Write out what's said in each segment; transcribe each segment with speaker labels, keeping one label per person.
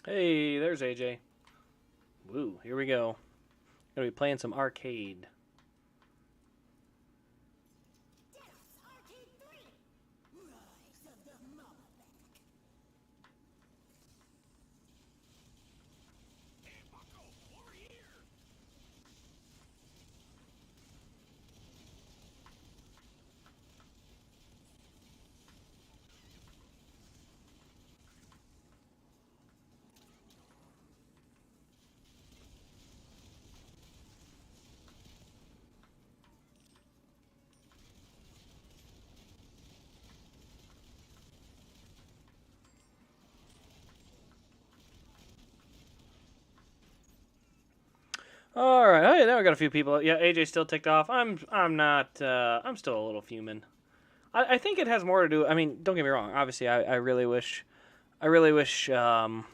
Speaker 1: Hey, there's AJ. Woo, here we go. Gonna be playing some arcade. All right. Oh, yeah, now we got a few people. Yeah, AJ still ticked off. I'm not. I'm still a little fuming. I think it has more to do. I mean, don't get me wrong. Obviously, I really wish. I really wish. Elliot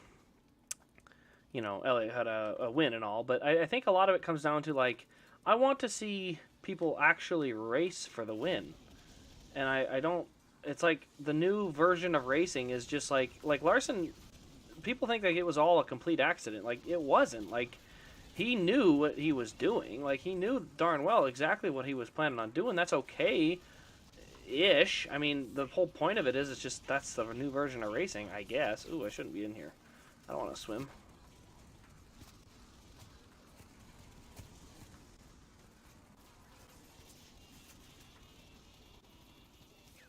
Speaker 1: had a win and all, but I think a lot of it comes down to like, I want to see people actually race for the win, and I don't. It's like the new version of racing is just like Larson. People think like it was all a complete accident. Like it wasn't. Like he knew what he was doing. Like he knew darn well exactly what he was planning on doing. That's okay ish. I mean, the whole point of it is it's just that's the new version of racing, I guess. Ooh, I shouldn't be in here. I don't want to swim.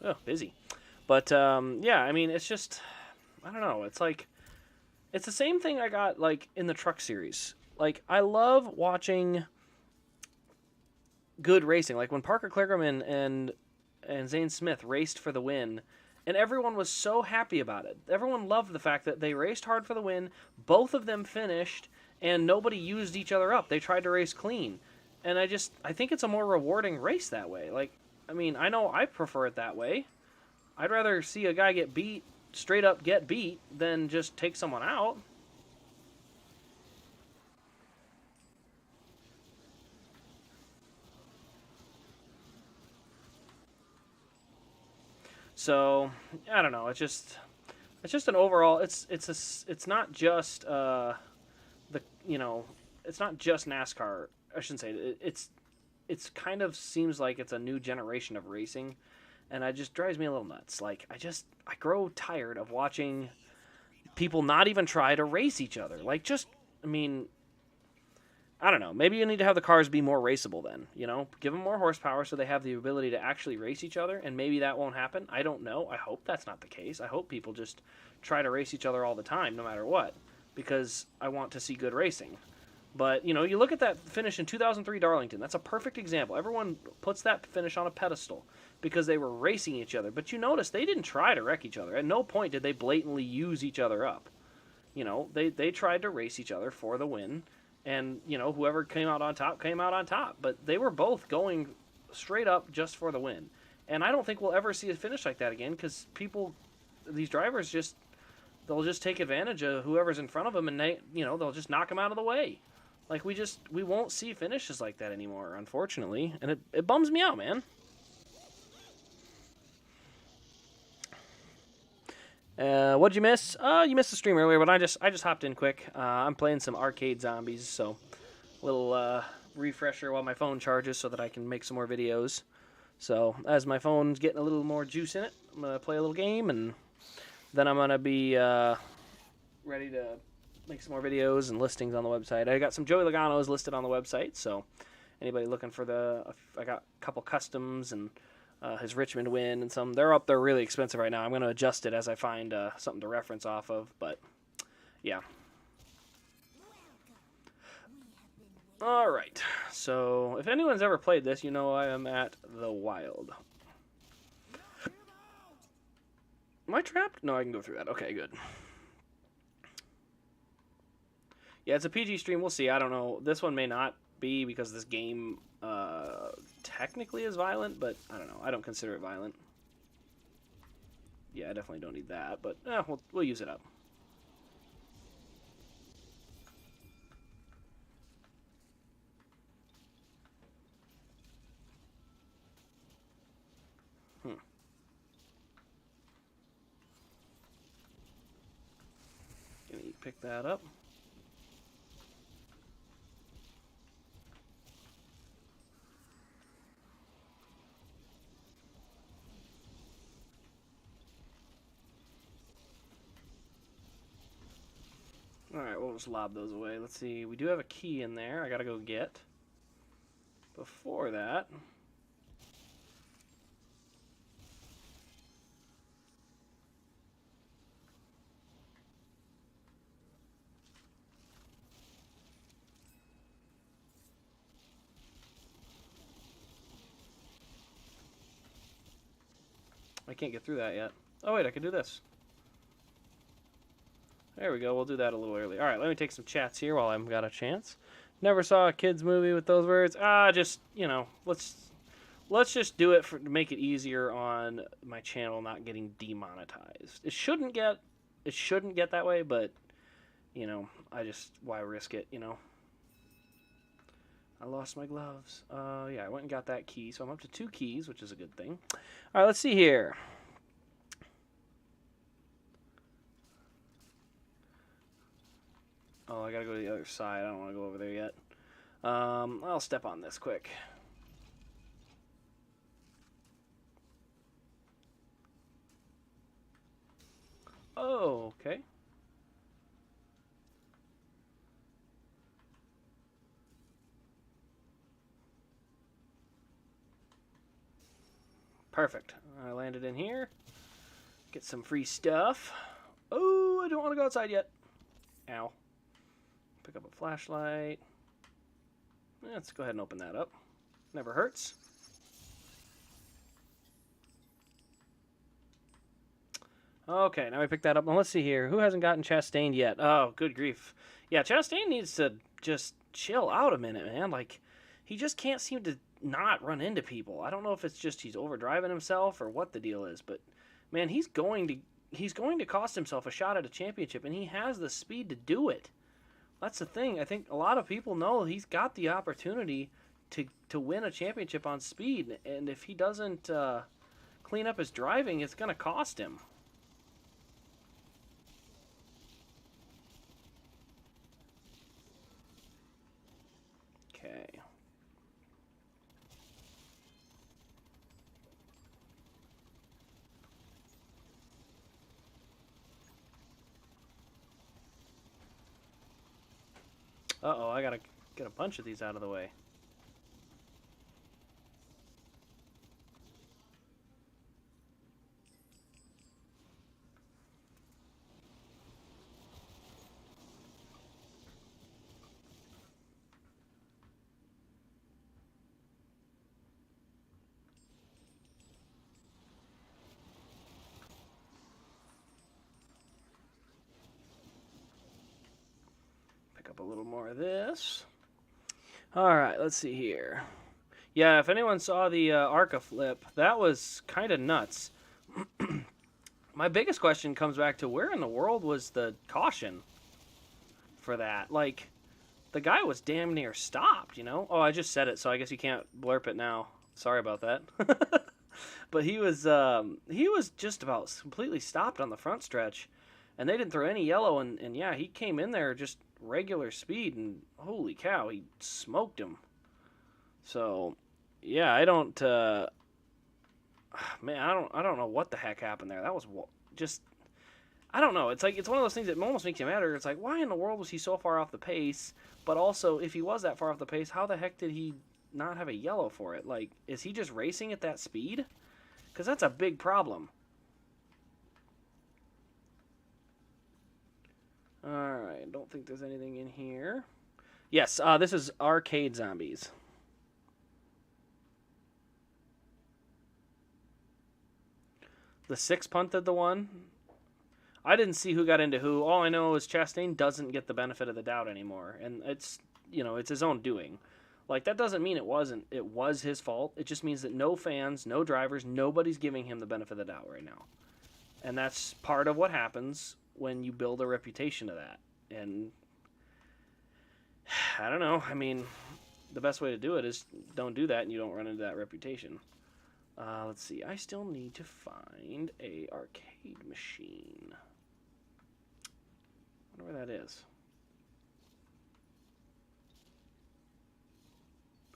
Speaker 1: Oh, busy. But yeah, I mean, it's just I don't know. It's like it's the same thing I got like in the truck series. Like I love watching good racing. Like when Parker Kligerman and Zane Smith raced for the win, and everyone was so happy about it. Everyone loved the fact that they raced hard for the win. Both of them finished, and nobody used each other up. They tried to race clean, and I think it's a more rewarding race that way. Like, I mean, I know I prefer it that way. I'd rather see a guy get beat, straight up get beat, than just take someone out. So I don't know. It's just an overall. It's not just the it's not just NASCAR. I shouldn't say it. It's kind of seems like it's a new generation of racing, and it just drives me a little nuts. Like I grow tired of watching people not even try to race each other. Like just I mean I don't know. Maybe you need to have the cars be more raceable then. Give them more horsepower so they have the ability to actually race each other, and maybe that won't happen. I don't know. I hope that's not the case. I hope people just try to race each other all the time, no matter what, because I want to see good racing. But, you look at that finish in 2003 Darlington. That's a perfect example. Everyone puts that finish on a pedestal because they were racing each other. But you notice they didn't try to wreck each other. At no point did they blatantly use each other up. They tried to race each other for the win, and whoever came out on top came out on top. But they were both going straight up just for the win, and I don't think we'll ever see a finish like that again because these drivers they'll just take advantage of whoever's in front of them, and they'll just knock them out of the way. Like we won't see finishes like that anymore, unfortunately, and it bums me out, man. What'd you miss? You missed the stream earlier, but I just hopped in quick. I'm playing some arcade zombies, so little refresher while my phone charges so that I can make some more videos. So as my phone's getting a little more juice in it, I'm gonna play a little game, and then I'm gonna be ready to make some more videos and listings on the website. I got some Joey Logano's listed on the website, so anybody looking for I got a couple customs and his Richmond win and some. They're up there really expensive right now. I'm going to adjust it as I find something to reference off of, but yeah. All right. So if anyone's ever played this, I am at the Wild. Am I trapped? No, I can go through that. Okay, good. Yeah, it's a PG stream. We'll see. I don't know. This one may not be because this game technically is violent, but I don't know. I don't consider it violent. Yeah, I definitely don't need that, but we'll use it up. pick that up. Alright, we'll just lob those away. Let's see, we do have a key in there I gotta go get. Before that, I can't get through that yet. Oh wait, I can do this. There we go, we'll do that a little early. Alright, let me take some chats here while I've got a chance. Never saw a kids movie with those words. Just, you know, let's just do it to make it easier on my channel not getting demonetized. It shouldn't get that way, but you know, why risk it, you know? I lost my gloves. Yeah, I went and got that key, so I'm up to 2 keys, which is a good thing. All right, let's see here. Oh, I gotta go to the other side. I don't want to go over there yet. I'll step on this quick. Oh, okay. Perfect. I landed in here. Get some free stuff. Oh, I don't want to go outside yet. Ow. Pick up a flashlight. Let's go ahead and open that up. Never hurts. Okay, now we pick that up. Now let's see here. Who hasn't gotten Chastain yet? Oh, good grief. Yeah, Chastain needs to just chill out a minute, man. Like, he just can't seem to not run into people. I don't know if it's just he's overdriving himself or what the deal is, but man, he's going to cost himself a shot at a championship, and he has the speed to do it. That's the thing. I think a lot of people know he's got the opportunity to win a championship on speed, and if he doesn't clean up his driving, it's going to cost him. Okay. Uh-oh, I gotta get a bunch of these out of the way. Up a little more of this. All right, let's see here. Yeah, if anyone saw the Arca flip, that was kind of nuts. My biggest question comes back to where in the world was the caution for that? Like, the guy was damn near stopped, you know? Oh, I just said it, so I guess you can't blurp it now. Sorry about that. But he was just about completely stopped on the front stretch, and they didn't throw any yellow, and yeah, he came in there just regular speed, and holy cow, he smoked him. So yeah, I don't know what the heck happened there. That was just, I don't know. It's like, it's one of those things that almost makes you matter. It's like, why in the world was he so far off the pace? But also, if he was that far off the pace, how the heck did he not have a yellow for it? Like, is he just racing at that speed? Because that's a big problem. Alright, don't think there's anything in here. Yes, this is Arcade Zombies. The 6 punted the one. I didn't see who got into who. All I know is Chastain doesn't get the benefit of the doubt anymore. And it's, you know, it's his own doing. Like, that doesn't mean it was his fault. It just means that no fans, no drivers, nobody's giving him the benefit of the doubt right now. And that's part of what happens when you build a reputation of that. And I don't know. I mean, the best way to do it is don't do that and you don't run into that reputation. Let's see. I still need to find a arcade machine. I wonder where that is.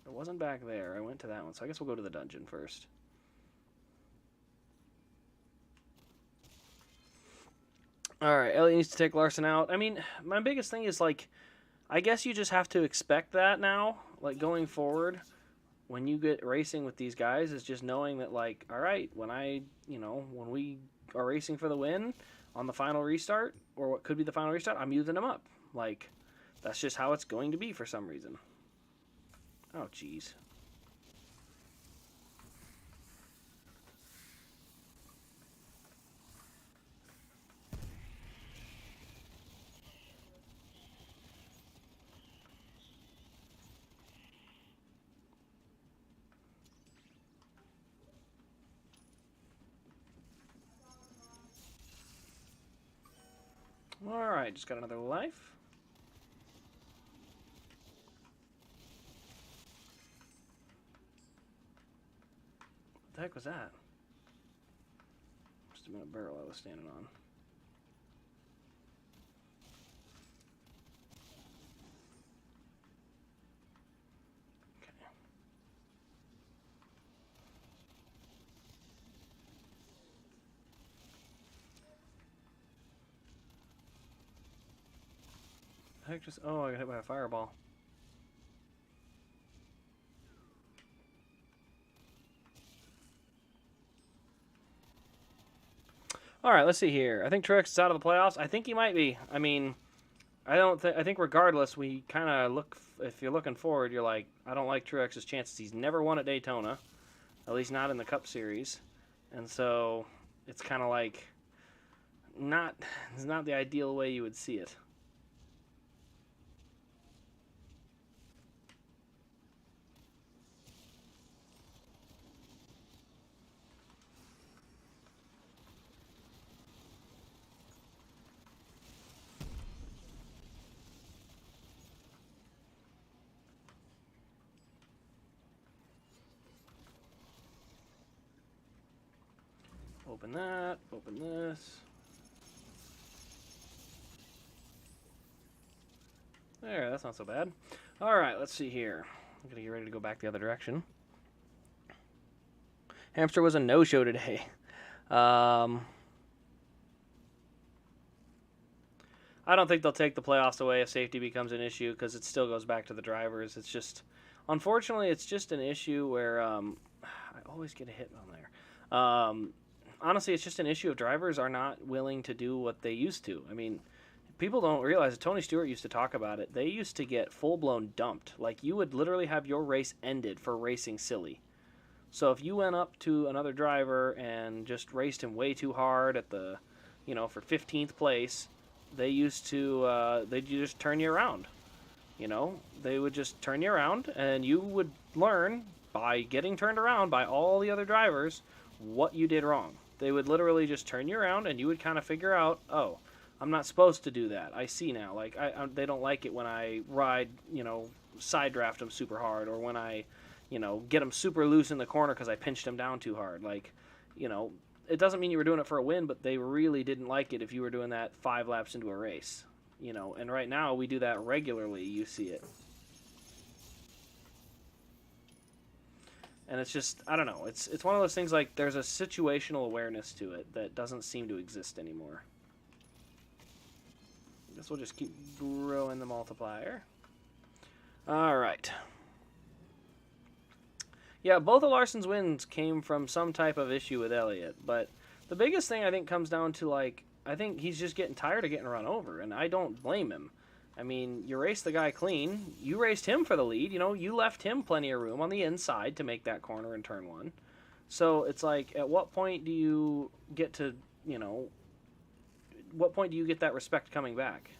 Speaker 1: It wasn't back there. I went to that one, so I guess we'll go to the dungeon first. Alright, Elliot needs to take Larson out. I mean, my biggest thing is, like, I guess you just have to expect that now, like, going forward, when you get racing with these guys, is just knowing that, like, alright, when we are racing for the win on the final restart, or what could be the final restart, I'm using them up. Like, that's just how it's going to be for some reason. Oh, jeez. Alright, just got another life. What the heck was that? Just a minute barrel I was standing on. Heck, just I got hit by a fireball. All right, let's see here. I think Truex is out of the playoffs. I think he might be. I mean, I think regardless, we kind of look. If you're looking forward, you're like, I don't like Truex's chances. He's never won at Daytona, at least not in the Cup Series, and so it's kind of like it's not the ideal way you would see it. Open that, open this. There, that's not so bad. All right, let's see here. I'm going to get ready to go back the other direction. Hamster was a no-show today. I don't think they'll take the playoffs away if safety becomes an issue because it still goes back to the drivers. It's just, unfortunately, it's just an issue where I always get a hit on there. Honestly, it's just an issue of drivers are not willing to do what they used to. I mean, people don't realize that Tony Stewart used to talk about it. They used to get full-blown dumped. Like, you would literally have your race ended for racing silly. So if you went up to another driver and just raced him way too hard at the, for 15th place, they used to, they'd just turn you around. They would just turn you around, and you would learn by getting turned around by all the other drivers what you did wrong. They would literally just turn you around, and you would kind of figure out, oh, I'm not supposed to do that. I see now. Like, they don't like it when I ride, side draft them super hard, or when I, get them super loose in the corner because I pinched them down too hard. Like, it doesn't mean you were doing it for a win, but they really didn't like it if you were doing that 5 laps into a race. And right now we do that regularly. You see it. And it's just, I don't know. It's one of those things like there's a situational awareness to it that doesn't seem to exist anymore. I guess we'll just keep growing the multiplier. All right. Yeah, both of Larson's wins came from some type of issue with Elliott. But the biggest thing I think comes down to, like, I think he's just getting tired of getting run over. And I don't blame him. I mean, you raced the guy clean. You raced him for the lead. You left him plenty of room on the inside to make that corner in turn 1. So it's like, at what point do you get to, what point do you get that respect coming back?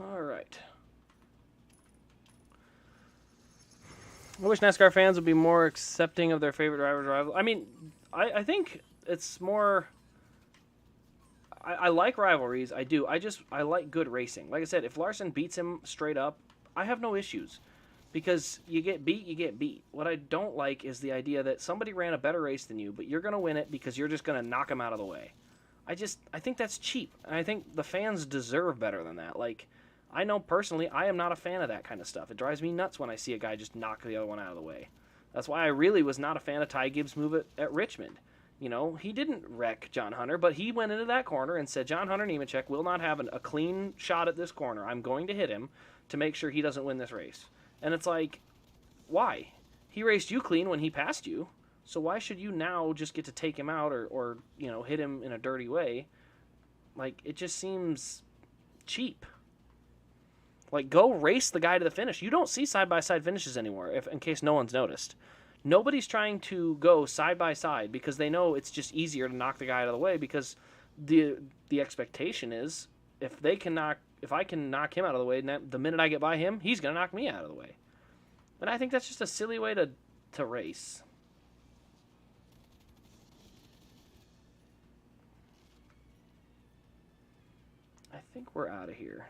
Speaker 1: All right. I wish NASCAR fans would be more accepting of their favorite driver's rival. I mean, I think it's more... I like rivalries. I do. I like good racing. Like I said, if Larson beats him straight up, I have no issues. Because you get beat, you get beat. What I don't like is the idea that somebody ran a better race than you, but you're going to win it because you're just going to knock him out of the way. I think that's cheap. And I think the fans deserve better than that. Like, I know personally, I am not a fan of that kind of stuff. It drives me nuts when I see a guy just knock the other one out of the way. That's why I really was not a fan of Ty Gibbs' move at Richmond. You know, he didn't wreck John Hunter, but he went into that corner and said, John Hunter Nemechek will not have a clean shot at this corner. I'm going to hit him to make sure he doesn't win this race. And it's like, why? He raced you clean when he passed you, so why should you now just get to take him out or you know, hit him in a dirty way? Like, it just seems cheap. Like, go race the guy to the finish. You don't see side-by-side finishes anymore, in case no one's noticed. Nobody's trying to go side-by-side because they know it's just easier to knock the guy out of the way because the expectation is if I can knock him out of the way, the minute I get by him, he's going to knock me out of the way. And I think that's just a silly way to race. I think we're out of here.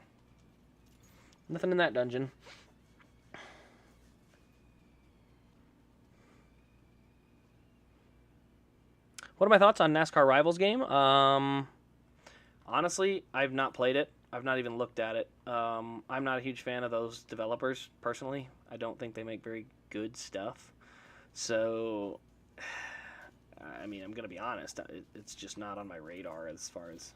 Speaker 1: Nothing in that dungeon. What are my thoughts on NASCAR Rivals game? Honestly, I've not played it. I've not even looked at it. I'm not a huge fan of those developers, personally. I don't think they make very good stuff. So, I mean, I'm going to be honest. It's just not on my radar as far as...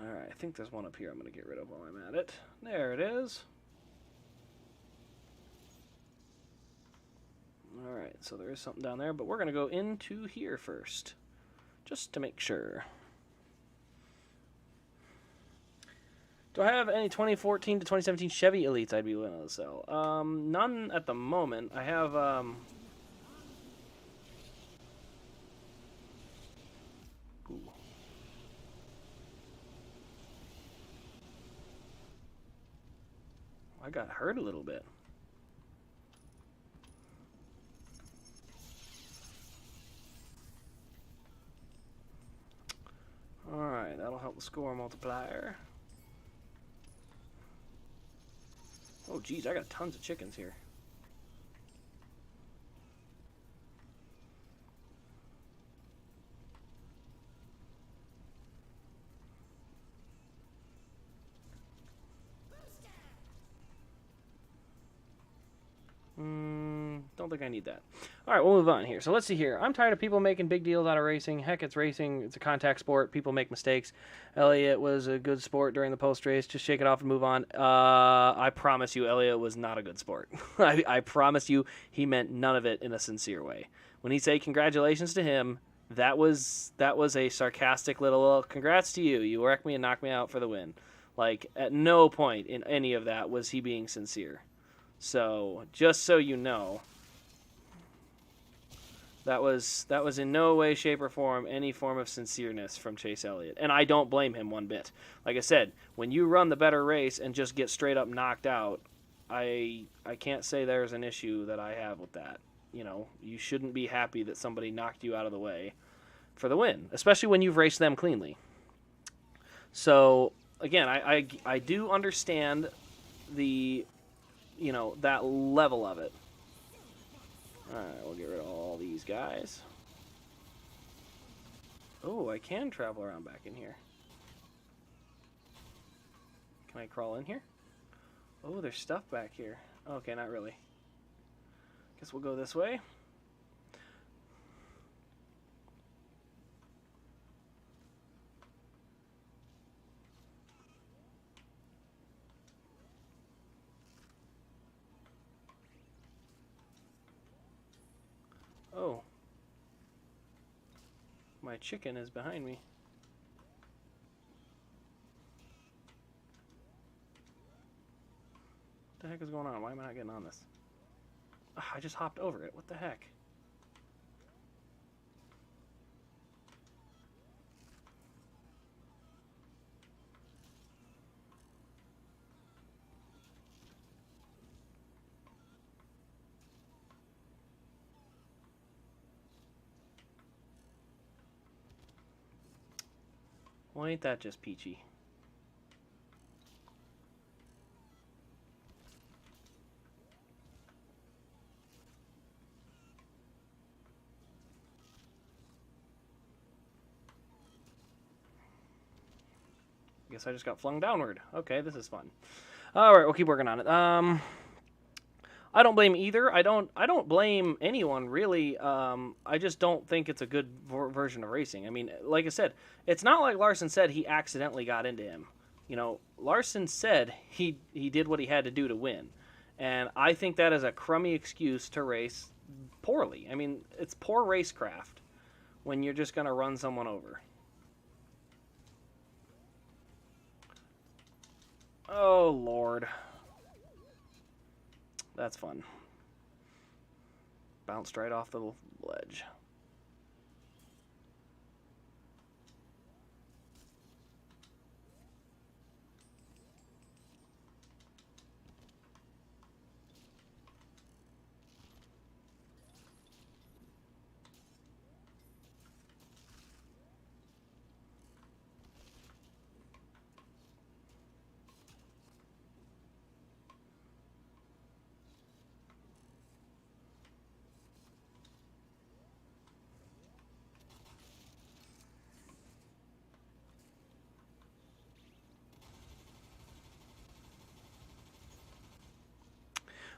Speaker 1: Alright, I think there's one up here I'm going to get rid of while I'm at it. There it is. Alright, so there is something down there, but we're going to go into here first, just to make sure. Do I have any 2014 to 2017 Chevy Elites I'd be willing to sell? None at the moment. I have, Ooh. I got hurt a little bit. Alright, that'll help the score multiplier. Oh, geez, I got tons of chickens here. Don't think I need that. All right, we'll move on here. So let's see here. I'm tired of people making big deals out of racing. Heck, it's racing. It's a contact sport. People make mistakes. Elliott was a good sport during the post-race. Just shake it off and move on. I promise you, Elliott was not a good sport. I promise you, he meant none of it in a sincere way. When he said congratulations to him, that was a sarcastic little, congrats to you. You wrecked me and knocked me out for the win. Like, at no point in any of that was he being sincere. So, just so you know, that was in no way, shape, or form any form of sincereness from Chase Elliott. And I don't blame him one bit. Like I said, when you run the better race and just get straight up knocked out, I can't say there's an issue that I have with that. You know, you shouldn't be happy that somebody knocked you out of the way for the win, especially when you've raced them cleanly. So, again, I do understand the... you know, that level of it. Alright, we'll get rid of all these guys. Oh, I can travel around back in here. Can I crawl in here? Oh, there's stuff back here. Okay, not really. Guess we'll go this way. Oh. My chicken is behind me. What the heck is going on? Why am I not getting on this? Ugh, I just hopped over it. What the heck? Well, ain't that just peachy? Guess I just got flung downward. Okay, this is fun. All right, we'll keep working on it. I don't blame either. I don't blame anyone really. I just don't think it's a good version of racing. I mean, like I said, it's not like Larson said he accidentally got into him. You know, Larson said he did what he had to do to win, and I think that is a crummy excuse to race poorly. I mean, it's poor racecraft when you're just gonna run someone over. Oh Lord. That's fun. Bounced right off the ledge.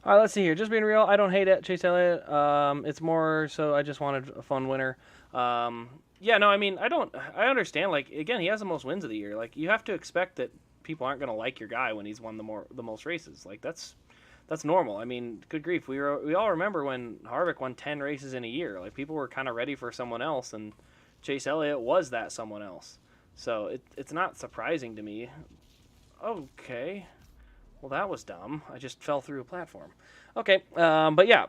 Speaker 1: All right, let's see here. Just being real, I don't hate it, Chase Elliott. It's more so I just wanted a fun winner. Yeah, no, I mean, I understand. Like, again, he has the most wins of the year. Like, you have to expect that people aren't going to like your guy when he's won the most races. Like, that's normal. I mean, good grief. We all remember when Harvick won 10 races in a year. Like, people were kind of ready for someone else, and Chase Elliott was that someone else. So it's not surprising to me. Okay. Well, that was dumb. I just fell through a platform. Okay, but yeah,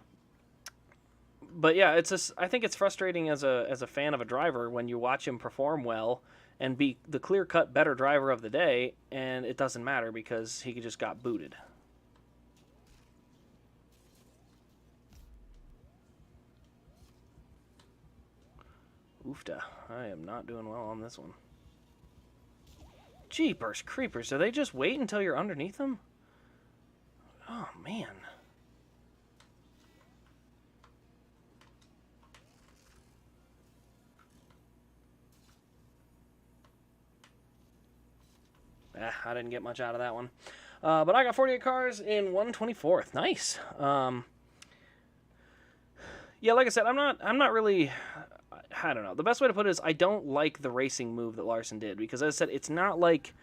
Speaker 1: it's just, I think it's frustrating as a fan of a driver when you watch him perform well and be the clear-cut better driver of the day, and it doesn't matter because he just got booted. Oofta. I am not doing well on this one. Jeepers creepers. Do they just wait until you're underneath them? Oh, man. I didn't get much out of that one. But I got 48 cars in 124th. Nice. Yeah, like I said, I'm not really... I don't know. The best way to put it is I don't like the racing move that Larson did. Because as I said, it's not like...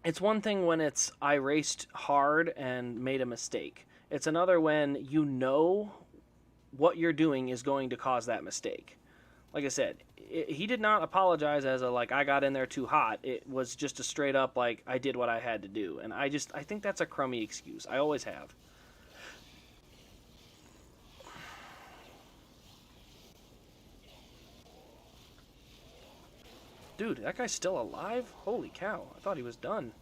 Speaker 1: It's one thing when it's I raced hard and made a mistake. It's another when you know what you're doing is going to cause that mistake. Like I said, he did not apologize as a like I got in there too hot. It was just a straight up like I did what I had to do. And I think that's a crummy excuse. I always have. Dude, that guy's still alive? Holy cow. I thought he was done.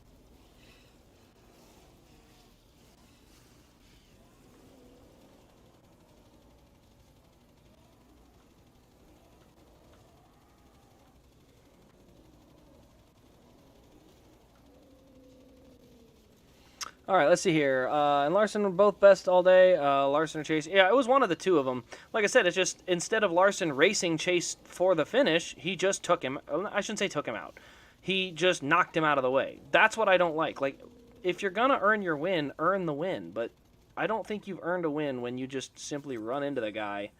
Speaker 1: All right, let's see here. And Larson were both best all day. Larson or Chase. Yeah, it was one of the two of them. Like I said, it's just instead of Larson racing Chase for the finish, he just took him. I shouldn't say took him out. He just knocked him out of the way. That's what I don't like. Like, if you're going to earn your win, earn the win. But I don't think you've earned a win when you just simply run into the guy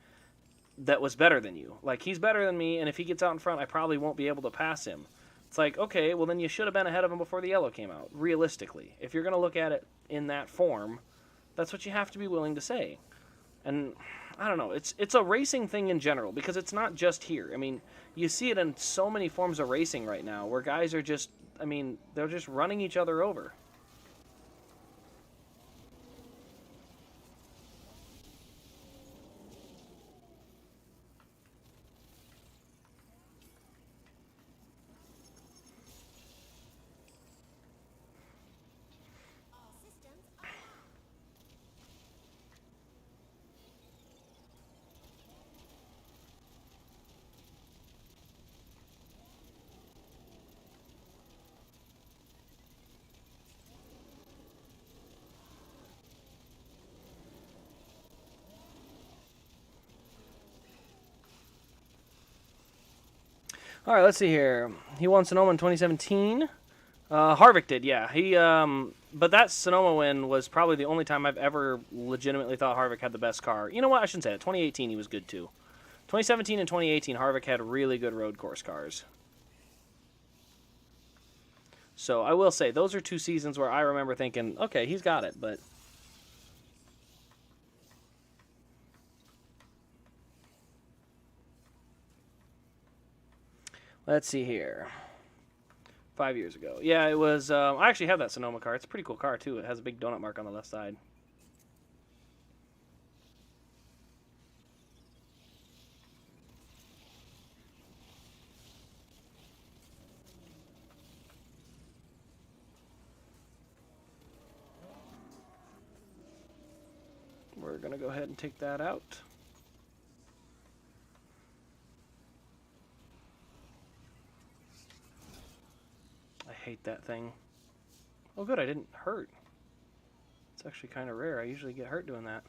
Speaker 1: that was better than you. Like, he's better than me, and if he gets out in front, I probably won't be able to pass him. It's like, okay, well then you should have been ahead of him before the yellow came out, realistically. If you're going to look at it in that form, that's what you have to be willing to say. And I don't know, it's a racing thing in general, because it's not just here. I mean, you see it in so many forms of racing right now, where guys are just, I mean, they're just running each other over. All right, let's see here. He won Sonoma in 2017. Harvick did, yeah. But that Sonoma win was probably the only time I've ever legitimately thought Harvick had the best car. You know what? I shouldn't say that. 2018, he was good too. 2017 and 2018, Harvick had really good road course cars. So I will say, those are 2 seasons where I remember thinking, okay, he's got it, but... Let's see here. 5 years ago. Yeah, it was... I actually have that Sonoma car. It's a pretty cool car, too. It has a big donut mark on the left side. We're going to go ahead and take that out. I hate that thing. Oh, good, I didn't hurt. It's actually kind of rare. I usually get hurt doing that.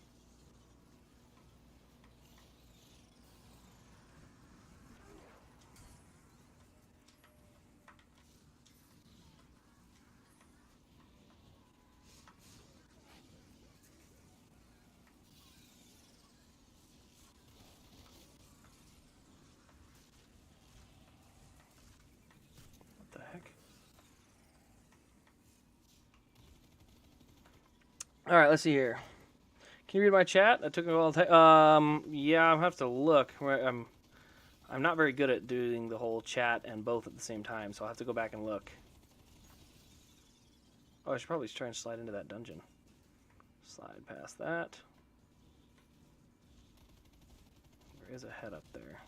Speaker 1: What the heck? All right, let's see here. Can you read my chat? That took me a while to... yeah, I'll have to look. I'm not very good at doing the whole chat and both at the same time, so I'll have to go back and look. Oh, I should probably try and slide into that dungeon. Slide past that. There is a head up there.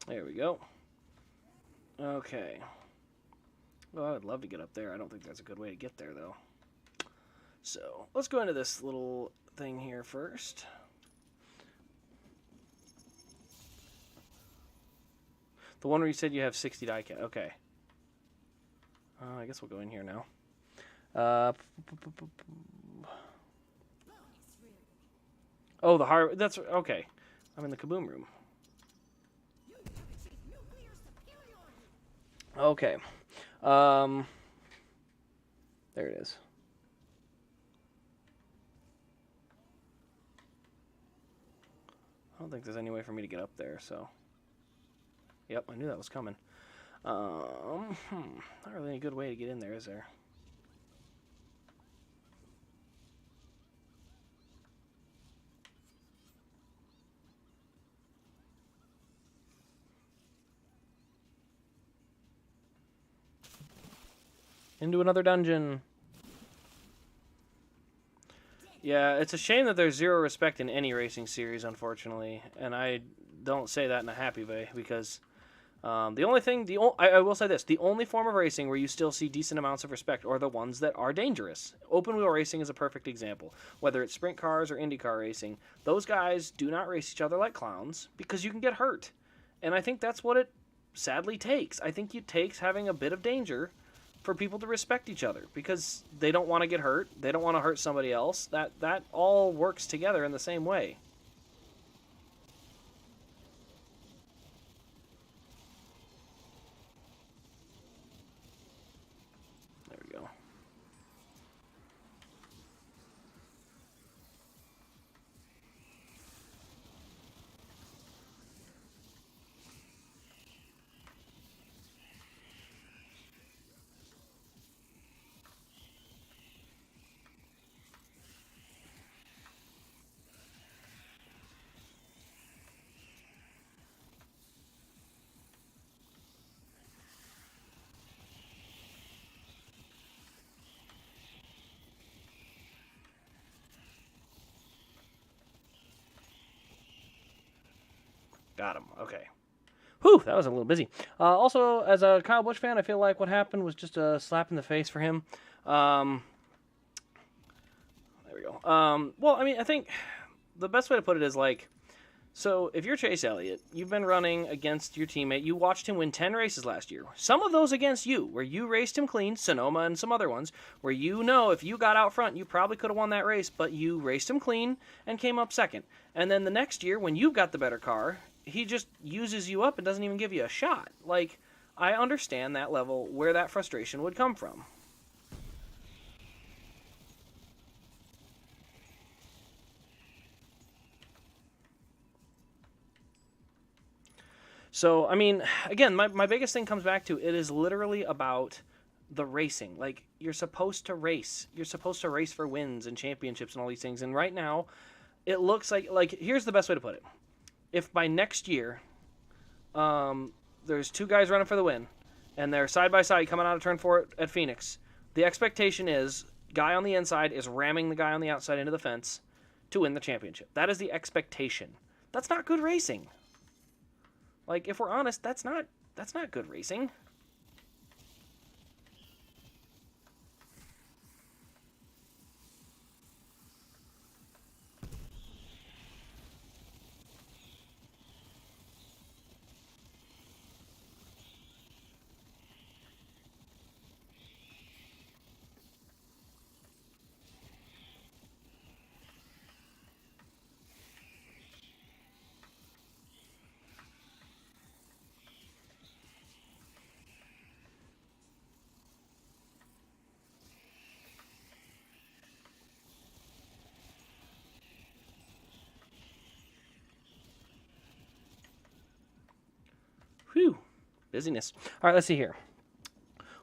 Speaker 1: There we go. Okay. Well, I would love to get up there. I don't think that's a good way to get there, though. So, let's go into this little thing here first. The one where you said you have 60 die cat. Okay. I guess we'll go in here now. Oh, the Harvick. That's okay. I'm in the Kaboom room. Okay. There it is. I don't think there's any way for me to get up there, so... Yep, I knew that was coming. Not really any good way to get in there, is there? Into another dungeon. Yeah, it's a shame that there's zero respect in any racing series, unfortunately. And I don't say that in a happy way, because the only thing, I will say this, the only form of racing where you still see decent amounts of respect are the ones that are dangerous. Open wheel racing is a perfect example. Whether it's sprint cars or IndyCar racing, those guys do not race each other like clowns, because you can get hurt. And I think that's what it sadly takes. I think it takes having a bit of danger for people to respect each other, because they don't want to get hurt. They don't want to hurt somebody else. That all works together in the same way. There we go. Got him. Okay. Whew, that was a little busy. Also, as a Kyle Busch fan, I feel like what happened was just a slap in the face for him. There we go. Well, I mean, I think the best way to put it is, like, So if you're Chase Elliott, you've been running against your teammate. You watched him win 10 races last year. Some of those against you, where you raced him clean, Sonoma and some other ones, where you know if you got out front, you probably could have won that race, but you raced him clean and came up second. And then the next year, when you've got the better car, he just uses you up and doesn't even give you a shot. Like, I understand that level, where that frustration would come from. So, I mean, again, my biggest thing comes back to it is literally about the racing. Like, you're supposed to race. You're supposed to race for wins and championships and all these things. And right now, it looks like here's the best way to put it. If by next year, there's two guys running for the win, and they're side by side coming out of turn 4 at Phoenix, the expectation is guy on the inside is ramming the guy on the outside into the fence to win the championship. That is the expectation. That's not good racing. Like, if we're honest, that's not good racing. Whew. Busyness. All right, let's see here.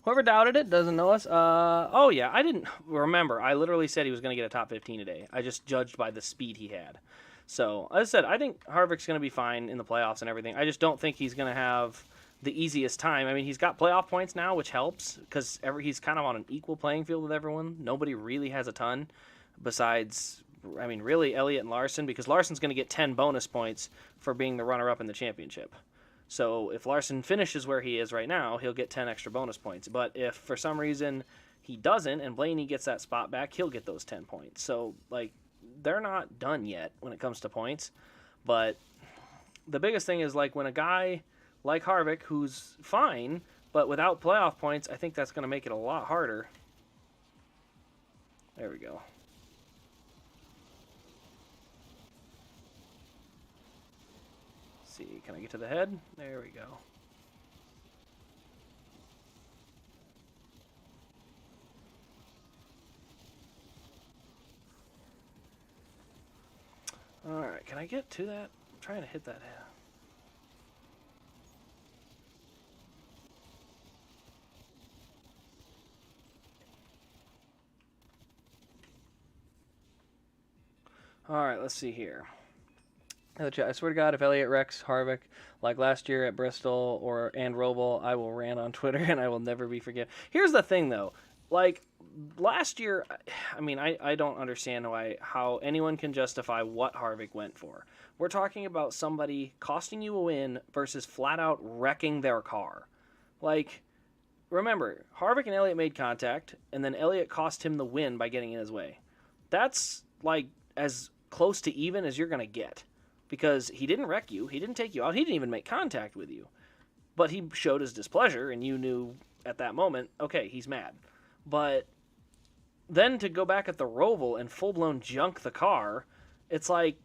Speaker 1: Whoever doubted it doesn't know us. Oh, yeah, I didn't remember. I literally said he was going to get a top 15 today. I just judged by the speed he had. So, as I said, I think Harvick's going to be fine in the playoffs and everything. I just don't think he's going to have the easiest time. I mean, he's got playoff points now, which helps because he's kind of on an equal playing field with everyone. Nobody really has a ton besides, I mean, really Elliott and Larson, because Larson's going to get 10 bonus points for being the runner-up in the championship. So if Larson finishes where he is right now, he'll get 10 extra bonus points. But if for some reason he doesn't and Blaney gets that spot back, he'll get those 10 points. So, like, they're not done yet when it comes to points. But the biggest thing is, like, when a guy like Harvick, who's fine, but without playoff points, I think that's going to make it a lot harder. There we go. See, can I get to the head? There we go. Alright, can I get to that? I'm trying to hit that head. Alright, let's see here. I swear to God, if Elliott wrecks Harvick like last year at Bristol and Roval, I will rant on Twitter and I will never be forgiven. Here's the thing, though. Like, last year, I mean, I don't understand how anyone can justify what Harvick went for. We're talking about somebody costing you a win versus flat out wrecking their car. Like, remember, Harvick and Elliott made contact, and then Elliott cost him the win by getting in his way. That's, like, as close to even as you're going to get. Because he didn't wreck you, he didn't take you out, he didn't even make contact with you. But he showed his displeasure, and you knew at that moment, okay, he's mad. But then to go back at the Roval and full-blown junk the car, it's like,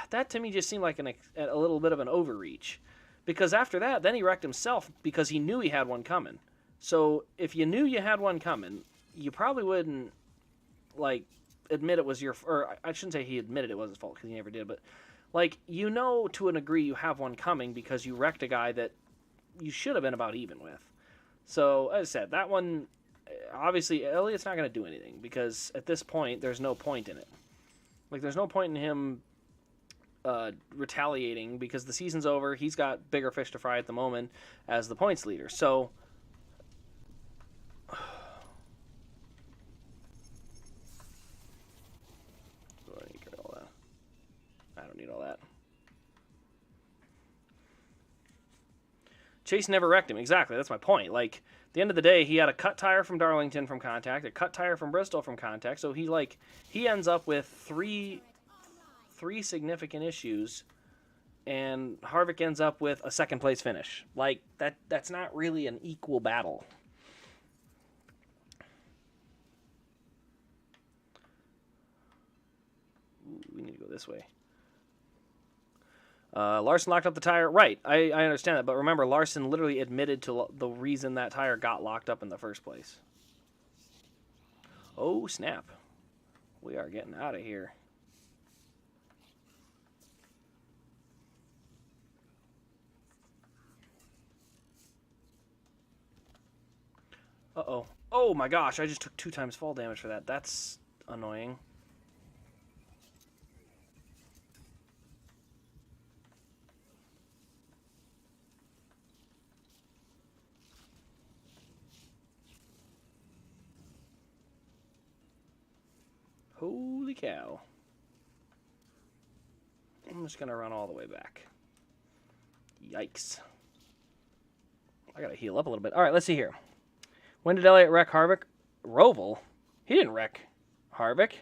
Speaker 1: that to me just seemed like a little bit of an overreach. Because after that, then he wrecked himself because he knew he had one coming. So if you knew you had one coming, you probably wouldn't, like, admit it was your... Or I shouldn't say he admitted it was his fault, because he never did, but... Like, you know to a degree you have one coming because you wrecked a guy that you should have been about even with. So, as I said, that one, obviously, Elliott's not going to do anything because at this point, there's no point in it. Like, there's no point in him retaliating because the season's over. He's got bigger fish to fry at the moment as the points leader. So, need all that. Chase never wrecked him. Exactly. That's my point. Like, at the end of the day, he had a cut tire from Darlington from contact, a cut tire from Bristol from contact. So he ends up with three significant issues and Harvick ends up with a second place finish. Like that's not really an equal battle. Ooh, we need to go this way. Larson locked up the tire. Right, I understand that, but remember, Larson literally admitted to the reason that tire got locked up in the first place. Oh, snap. We are getting out of here. Uh-oh. Oh my gosh, I just took 2 times fall damage for that. That's annoying. Holy cow. I'm just going to run all the way back. Yikes. I got to heal up a little bit. All right, let's see here. When did Elliott wreck Harvick? Roval? He didn't wreck Harvick.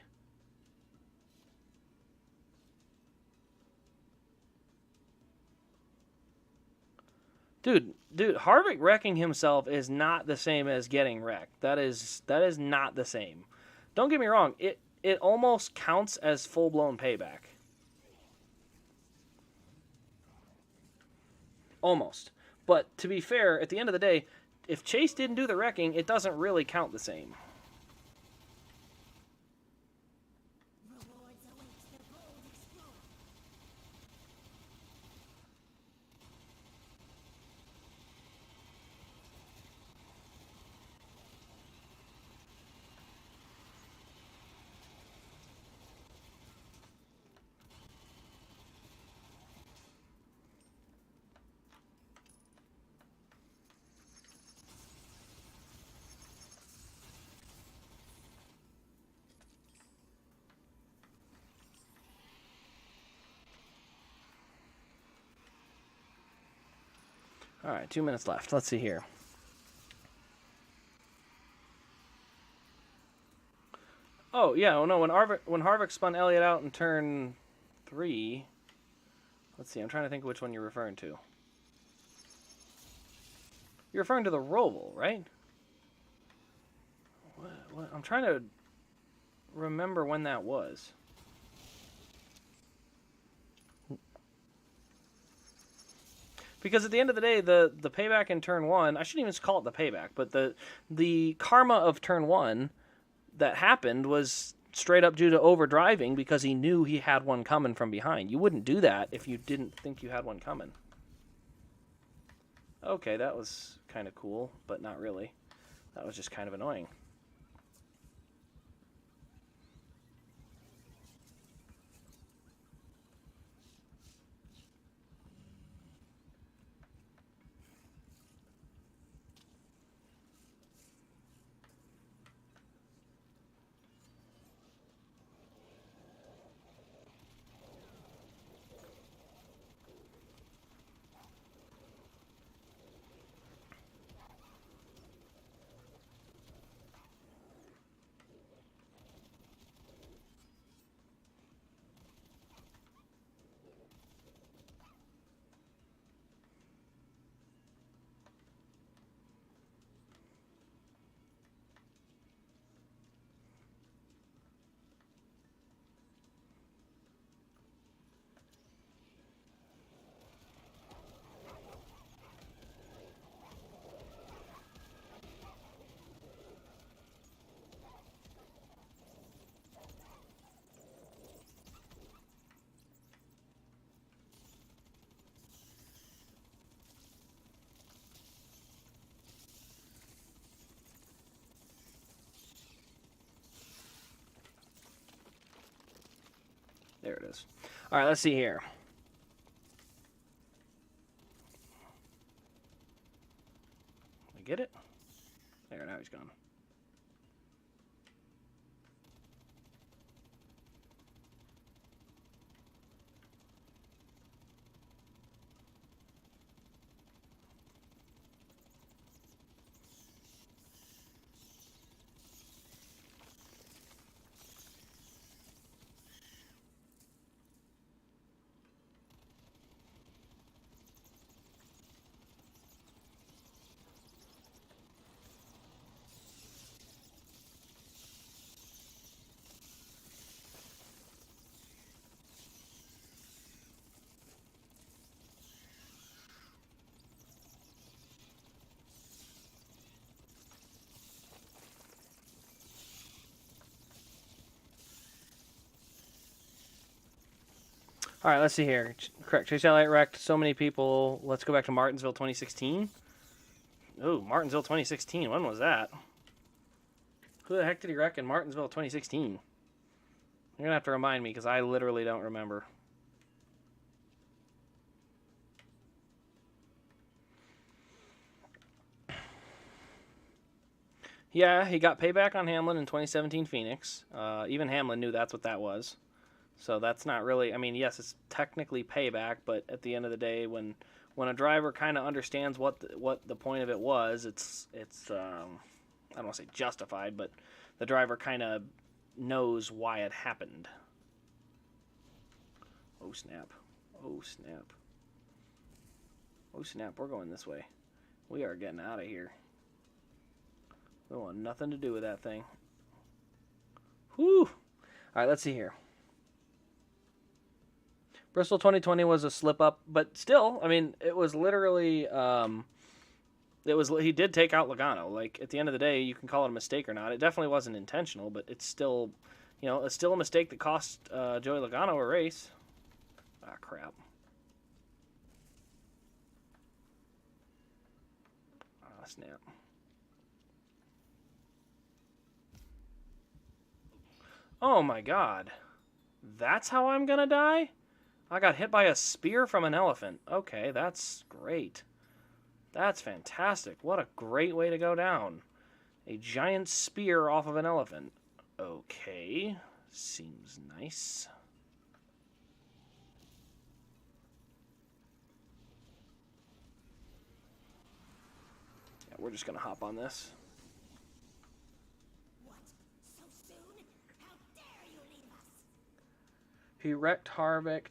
Speaker 1: Dude, Harvick wrecking himself is not the same as getting wrecked. That is not the same. Don't get me wrong. It almost counts as full-blown payback. Almost. But to be fair, at the end of the day, if Chase didn't do the wrecking, it doesn't really count the same. All right, 2 minutes left. Let's see here. Oh, yeah, oh no, when Harvick spun Elliott out in turn 3, let's see, I'm trying to think of which one you're referring to. You're referring to the Roval, right? What? I'm trying to remember when that was. Because at the end of the day, the payback in turn 1, I shouldn't even call it the payback, but the karma of turn 1 that happened was straight up due to overdriving because he knew he had one coming from behind. You wouldn't do that if you didn't think you had one coming. Okay, that was kind of cool, but not really. That was just kind of annoying. There it is. All right, let's see here. I get it? There, now he's gone. All right, let's see here. Correct. Chase Elliott wrecked so many people. Let's go back to Martinsville 2016. Oh, Martinsville 2016. When was that? Who the heck did he wreck in Martinsville 2016? You're going to have to remind me because I literally don't remember. Yeah, he got payback on Hamlin in 2017 Phoenix. Even Hamlin knew that's what that was. So that's not really, I mean, yes, it's technically payback, but at the end of the day, when a driver kind of understands what the point of it was, it's I don't want to say justified, but the driver kind of knows why it happened. Oh, snap. Oh, snap. Oh, snap. We're going this way. We are getting out of here. We want nothing to do with that thing. Whew. All right, let's see here. Bristol 2020 was a slip up, but still, I mean, it was literally, he did take out Logano. Like, at the end of the day, you can call it a mistake or not. It definitely wasn't intentional, but it's still, it's still a mistake that cost Joey Logano a race. Ah, crap. Ah, snap. Oh my god. That's how I'm gonna die? I got hit by a spear from an elephant. Okay, that's great. That's fantastic. What a great way to go down. A giant spear off of an elephant. Okay. Seems nice. Yeah, we're just gonna hop on this. He wrecked Harvick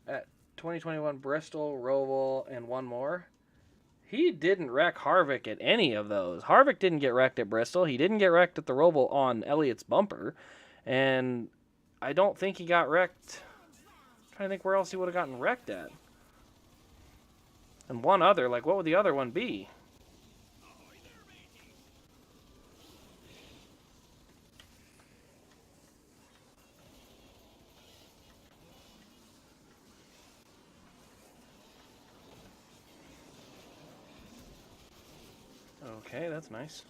Speaker 1: at 2021 Bristol, Roval, and one more. He didn't wreck Harvick at any of those. Harvick didn't get wrecked at Bristol. He didn't get wrecked at the Roval on Elliott's bumper. And I don't think he got wrecked. I'm trying to think where else he would have gotten wrecked at. And one other, like what would the other one be? Okay, that's nice.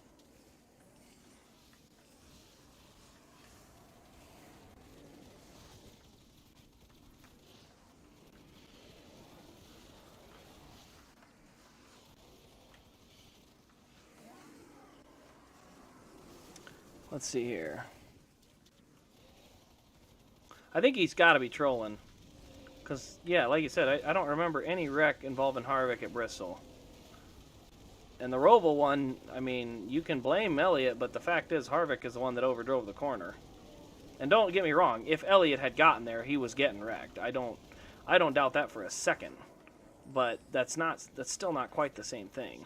Speaker 1: Let's see here. I think he's got to be trolling. Because, yeah, like you said, I don't remember any wreck involving Harvick at Bristol. And the Roval one, I mean, you can blame Elliott, but the fact is Harvick is the one that overdrove the corner. And don't get me wrong, if Elliott had gotten there, he was getting wrecked. I don't doubt that for a second. But that's still not quite the same thing.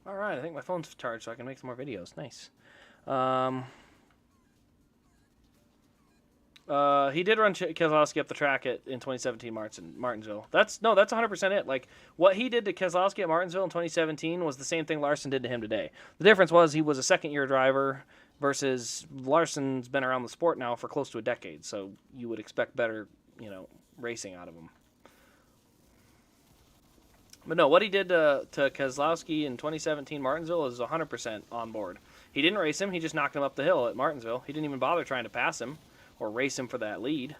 Speaker 1: All right, I think my phone's charged so I can make some more videos. Nice. He did run Keselowski up the track in 2017 Martinsville. That's 100% it. Like, what he did to Keselowski at Martinsville in 2017 was the same thing Larson did to him today. The difference was he was a second-year driver versus Larson's been around the sport now for close to a decade, so you would expect better, racing out of him. But no, what he did to Keselowski in 2017 Martinsville is 100% on board. He didn't race him. He just knocked him up the hill at Martinsville. He didn't even bother trying to pass him or race him for that lead.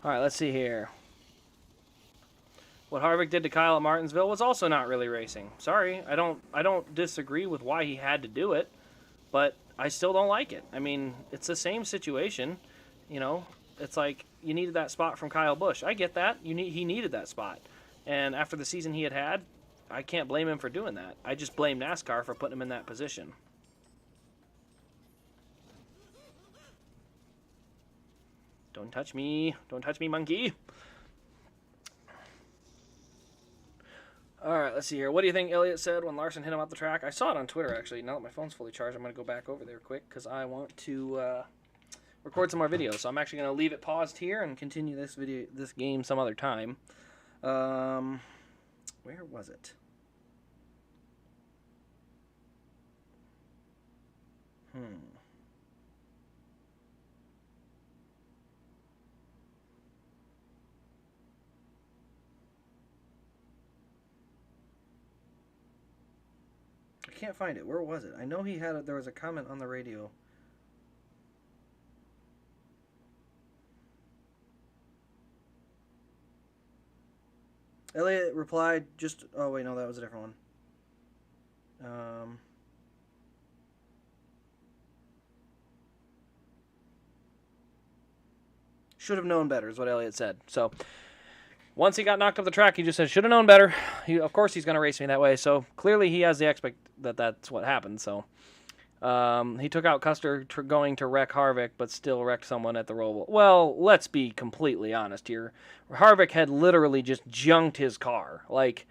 Speaker 1: All right, let's see here. What Harvick did to Kyle at Martinsville was also not really racing. Sorry, I don't disagree with why he had to do it, but I still don't like it. I mean, it's the same situation, It's like you needed that spot from Kyle Busch. I get that. He needed that spot. And after the season he had, I can't blame him for doing that. I just blame NASCAR for putting him in that position. Don't touch me. Don't touch me, monkey. All right, let's see here. What do you think Elliott said when Larson hit him off the track? I saw it on Twitter, actually. Now that my phone's fully charged, I'm going to go back over there quick because I want to record some more videos. So I'm actually going to leave it paused here and continue this game some other time. Where was it? I can't find it. Where was it? I know he had there was a comment on the radio. Elliott replied oh wait, no, that was a different one. Should have known better is what Elliott said. So once he got knocked off the track, he just said, should have known better. Of course he's going to race me that way. So clearly he has the that's what happened. So he took out Custer going to wreck Harvick, but still wrecked someone at the Roval. Well, let's be completely honest here. Harvick had literally just junked his car. Like,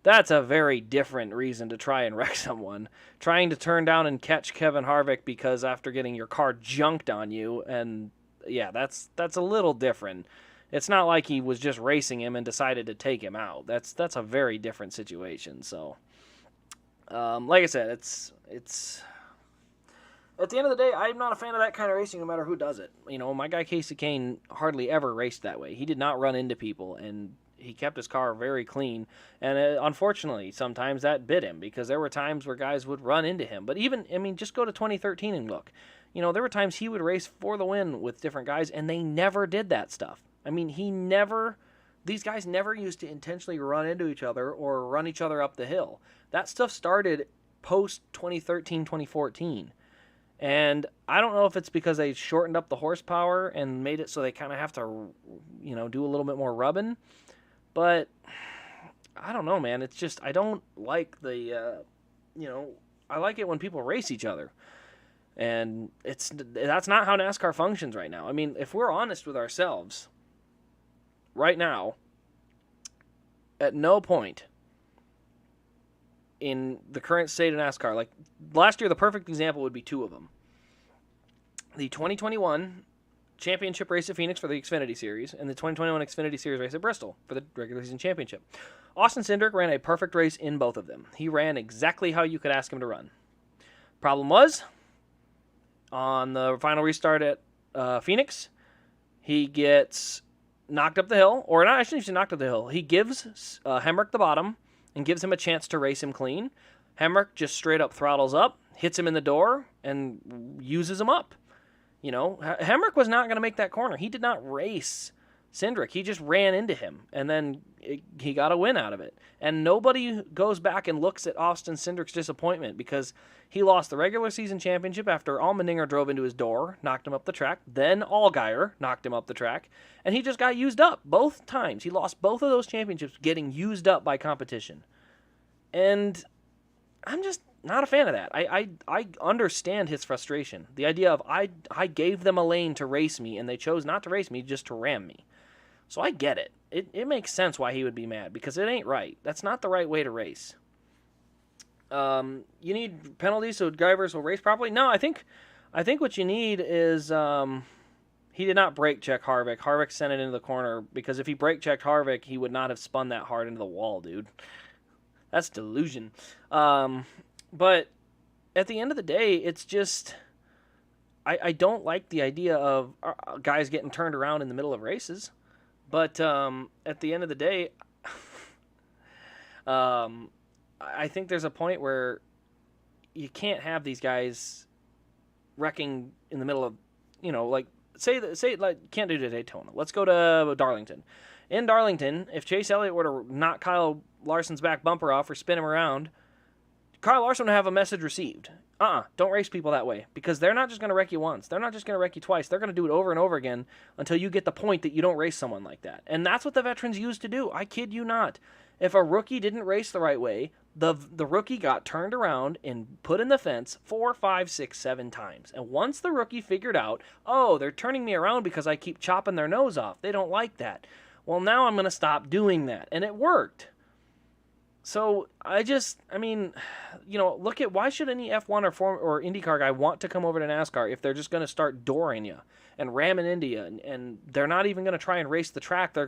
Speaker 1: that's a very different reason to try and wreck someone. Trying to turn down and catch Kevin Harvick because after getting your car junked on you, and yeah, that's a little different. It's not like he was just racing him and decided to take him out. That's a very different situation. So, like I said, it's at the end of the day, I'm not a fan of that kind of racing no matter who does it. You know, my guy Casey Kane hardly ever raced that way. He did not run into people, and he kept his car very clean. And unfortunately, sometimes that bit him because there were times where guys would run into him. But just go to 2013 and look. You know, there were times he would race for the win with different guys, and they never did that stuff. I mean, these guys never used to intentionally run into each other or run each other up the hill. That stuff started post 2013, 2014. And I don't know if it's because they shortened up the horsepower and made it so they kind of have to, you know, do a little bit more rubbing. But I don't know, man. It's just, I don't like I like it when people race each other. And that's not how NASCAR functions right now. I mean, if we're honest with ourselves, right now, at no point in the current state of NASCAR, like last year, the perfect example would be two of them. The 2021 championship race at Phoenix for the Xfinity Series and the 2021 Xfinity Series race at Bristol for the regular season championship. Austin Cindric ran a perfect race in both of them. He ran exactly how you could ask him to run. Problem was, on the final restart at Phoenix, he gets knocked up the hill, or not, I shouldn't say knocked up the hill. He gives Hemrick the bottom and gives him a chance to race him clean. Hemrick just straight up throttles up, hits him in the door, and uses him up. You know, Hemrick was not going to make that corner. He did not race Cindric. He just ran into him, and then he got a win out of it. And nobody goes back and looks at Austin Cindric's disappointment because he lost the regular season championship after Allmendinger drove into his door, knocked him up the track. Then Allgaier knocked him up the track, and he just got used up both times. He lost both of those championships getting used up by competition. And I'm just not a fan of that. I understand his frustration. The idea of I gave them a lane to race me, and they chose not to race me, just to ram me. So I get it. It makes sense why he would be mad, because it ain't right. That's not the right way to race. You need penalties so drivers will race properly? No, I think what you need is he did not brake check Harvick. Harvick sent it into the corner, because if he brake checked Harvick, he would not have spun that hard into the wall, dude. That's delusion. But at the end of the day, it's just I don't like the idea of guys getting turned around in the middle of races. But at the end of the day, I think there's a point where you can't have these guys wrecking in the middle of, you know, like say like can't do to Daytona. Let's go to Darlington. In Darlington, if Chase Elliott were to knock Kyle Larson's back bumper off or spin him around, Kyle Larson would have a message received. Don't race people that way, because they're not just going to wreck you once. They're not just going to wreck you twice. They're going to do it over and over again until you get the point that you don't race someone like that. And that's what the veterans used to do. I kid you not. If a rookie didn't race the right way, The rookie got turned around and put in the fence 4, 5, 6, 7 times. And once the rookie figured out, oh, they're turning me around because I keep chopping their nose off. They don't like that. Well, now I'm going to stop doing that. And it worked. So look at, why should any F1 or IndyCar guy want to come over to NASCAR if they're just going to start dooring you and ramming into you, and they're not even going to try and race the track. They're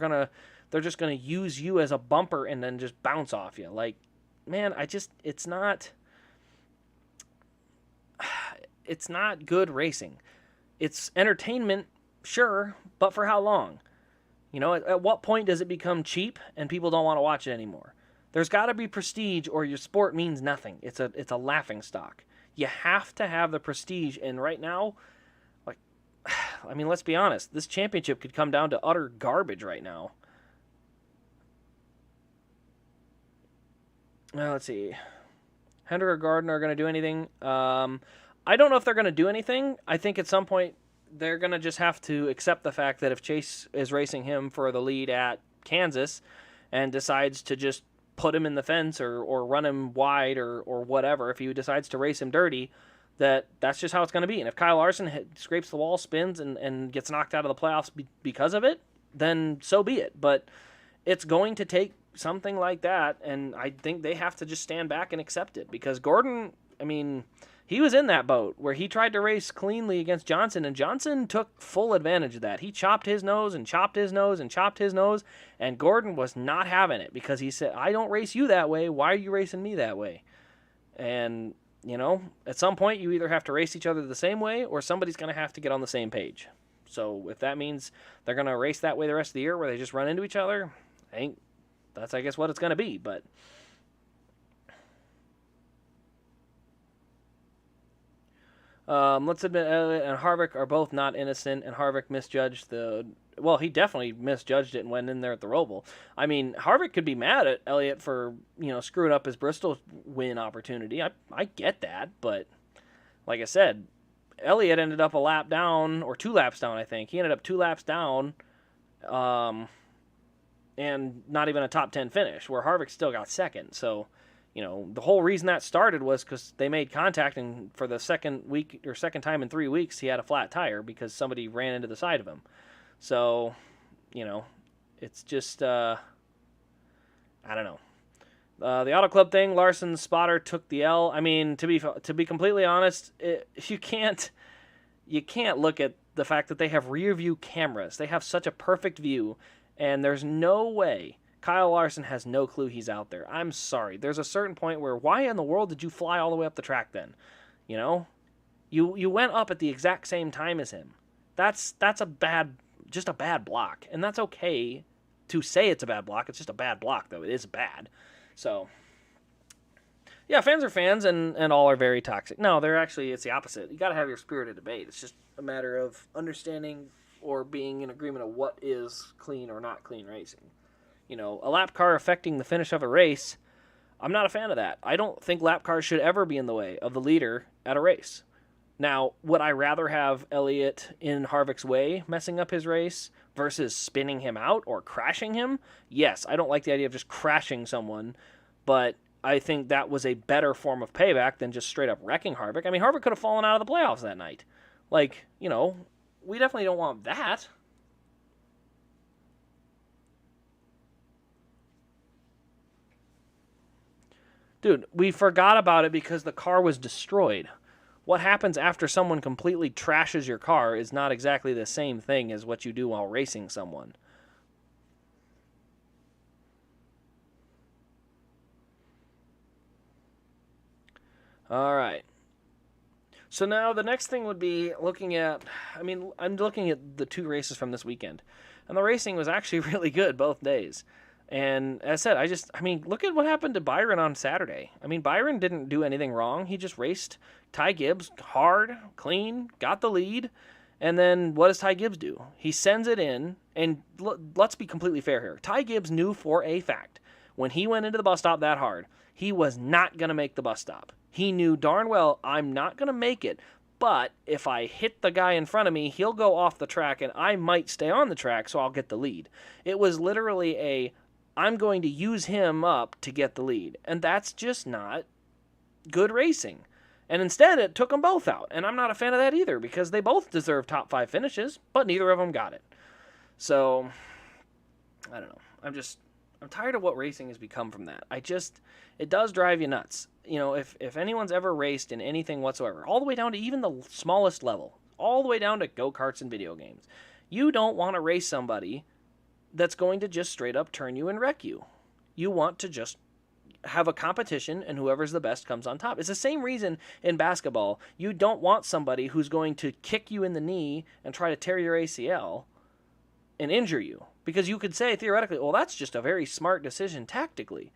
Speaker 1: just going to use you as a bumper and then just bounce off you. Like, man, it's not good racing. It's entertainment, sure, but for how long? At what point does it become cheap and people don't want to watch it anymore? There's got to be prestige, or your sport means nothing. It's a laughing stock. You have to have the prestige, and right now, let's be honest. This championship could come down to utter garbage right now. Well, let's see. Hendrick or Gardner are going to do anything. I don't know if they're going to do anything. I think at some point they're going to just have to accept the fact that if Chase is racing him for the lead at Kansas and decides to just put him in the fence or run him wide or whatever, if he decides to race him dirty, that's just how it's going to be. And if Kyle Larson scrapes the wall, spins, and gets knocked out of the playoffs because of it, then so be it. But it's going to take something like that, and I think they have to just stand back and accept it, because Gordon, he was in that boat where he tried to race cleanly against Johnson, and Johnson took full advantage of that. He chopped his nose and chopped his nose and chopped his nose, and Gordon was not having it because he said, I don't race you that way. Why are you racing me that way? And, at some point you either have to race each other the same way or somebody's going to have to get on the same page. So if that means they're going to race that way the rest of the year where they just run into each other, that's, I guess, what it's going to be. But let's admit Elliott and Harvick are both not innocent, and Harvick misjudged he definitely misjudged it and went in there at the Roval. Harvick could be mad at Elliott for, screwing up his Bristol win opportunity. I get that, but like I said, Elliott ended up a lap down, or 2 laps down, I think. He ended up 2 laps down, and not even a top 10 finish, where Harvick still got second. So, the whole reason that started was because they made contact, and for the second time in 3 weeks, he had a flat tire because somebody ran into the side of him. So, it's just, I don't know. The Auto Club thing, Larson's spotter took the L. To be completely honest, you can't look at the fact that they have rear view cameras. They have such a perfect view, and there's no way Kyle Larson has no clue he's out there. I'm sorry. There's a certain point where, why in the world did you fly all the way up the track then? You went up at the exact same time as him. That's just a bad block, and that's okay to say it's a bad block. It's just a bad block, though. It is bad. So, yeah, fans are fans, and all are very toxic. No, it's the opposite. You got to have your spirited debate. It's just a matter of understanding or being in agreement of what is clean or not clean racing. A lap car affecting the finish of a race, I'm not a fan of that. I don't think lap cars should ever be in the way of the leader at a race. Now, would I rather have Elliott in Harvick's way messing up his race versus spinning him out or crashing him? Yes, I don't like the idea of just crashing someone, but I think that was a better form of payback than just straight up wrecking Harvick. Harvick could have fallen out of the playoffs that night. We definitely don't want that. Dude, we forgot about it because the car was destroyed. What happens after someone completely trashes your car is not exactly the same thing as what you do while racing someone. All right. So now the next thing would be looking at, I'm looking at the 2 races from this weekend. And the racing was actually really good both days. And as I said, look at what happened to Byron on Saturday. Byron didn't do anything wrong. He just raced Ty Gibbs hard, clean, got the lead. And then what does Ty Gibbs do? He sends it in, and let's be completely fair here. Ty Gibbs knew for a fact when he went into the bus stop that hard, he was not going to make the bus stop. He knew darn well, I'm not going to make it, but if I hit the guy in front of me, he'll go off the track, and I might stay on the track, so I'll get the lead. It was literally I'm going to use him up to get the lead. And that's just not good racing. And instead, it took them both out. And I'm not a fan of that either, because they both deserve top 5 finishes, but neither of them got it. So, I don't know. I'm tired of what racing has become from that. It does drive you nuts. You know, if anyone's ever raced in anything whatsoever, all the way down to even the smallest level, all the way down to go-karts and video games, you don't want to race somebody that's going to just straight up turn you and wreck you. You want to just have a competition, and whoever's the best comes on top. It's the same reason in basketball. You don't want somebody who's going to kick you in the knee and try to tear your ACL and injure you. Because you could say, theoretically, well, that's just a very smart decision tactically.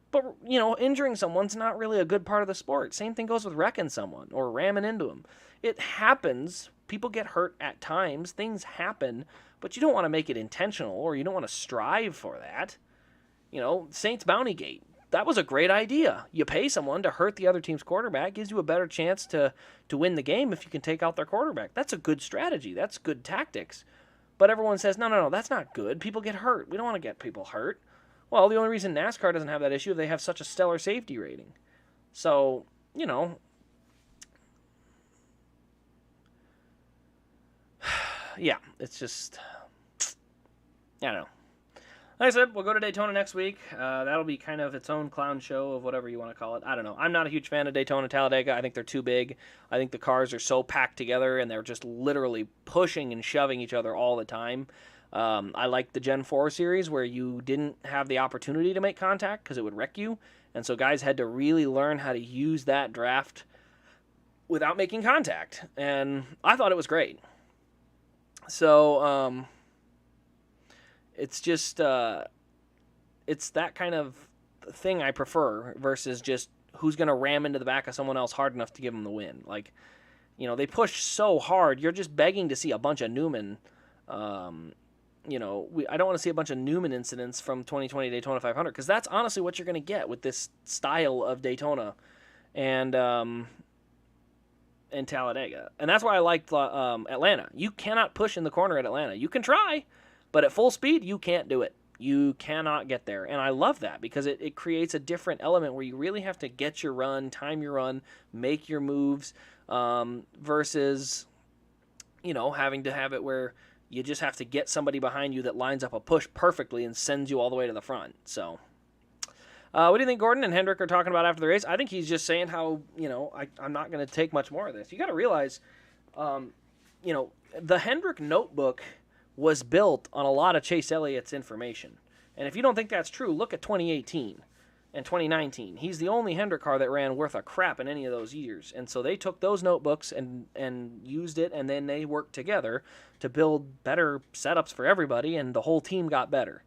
Speaker 1: But, you know, injuring someone's not really a good part of the sport. Same thing goes with wrecking someone or ramming into them. It happens. People get hurt at times. Things happen. But you don't want to make it intentional, or you don't want to strive for that. You know, Saints Bounty Gate. That was a great idea. You pay someone to hurt the other team's quarterback, gives you a better chance to win the game if you can take out their quarterback. That's a good strategy. That's good tactics. But everyone says, no, that's not good. People get hurt. We don't want to get people hurt. Well, the only reason NASCAR doesn't have that issue is they have such a stellar safety rating. So, you know, yeah, it's just, I don't know. Like I said, we'll go to Daytona next week. That'll be kind of its own clown show of whatever you want to call it. I don't know. I'm not a huge fan of Daytona Talladega. I think they're too big. I think the cars are so packed together, and they're just literally pushing and shoving each other all the time. I like the Gen 4 series where you didn't have the opportunity to make contact because it would wreck you. And so guys had to really learn how to use that draft without making contact. And I thought it was great. So, it's just, it's that kind of thing I prefer versus just who's going to ram into the back of someone else hard enough to give them the win. Like, you know, they push so hard, you're just begging to see a bunch of Newman. You know, I don't want to see a bunch of Newman incidents from 2020 Daytona 500, because that's honestly what you're going to get with this style of Daytona and Talladega. And that's why I liked Atlanta. You cannot push in the corner at Atlanta. You can try, but at full speed, you can't do it. You cannot get there. And I love that because it creates a different element where you really have to get your run, time your run, make your moves, versus, you know, having to have it where you just have to get somebody behind you that lines up a push perfectly and sends you all the way to the front. So, what do you think Gordon and Hendrick are talking about after the race? I think he's just saying how, you know, I'm not going to take much more of this. You got to realize, you know, the Hendrick notebook was built on a lot of Chase Elliott's information. And if you don't think that's true, look at 2018 and 2019. He's the only Hendrick car that ran worth a crap in any of those years. And so they took those notebooks and used it, and then they worked together to build better setups for everybody, and the whole team got better.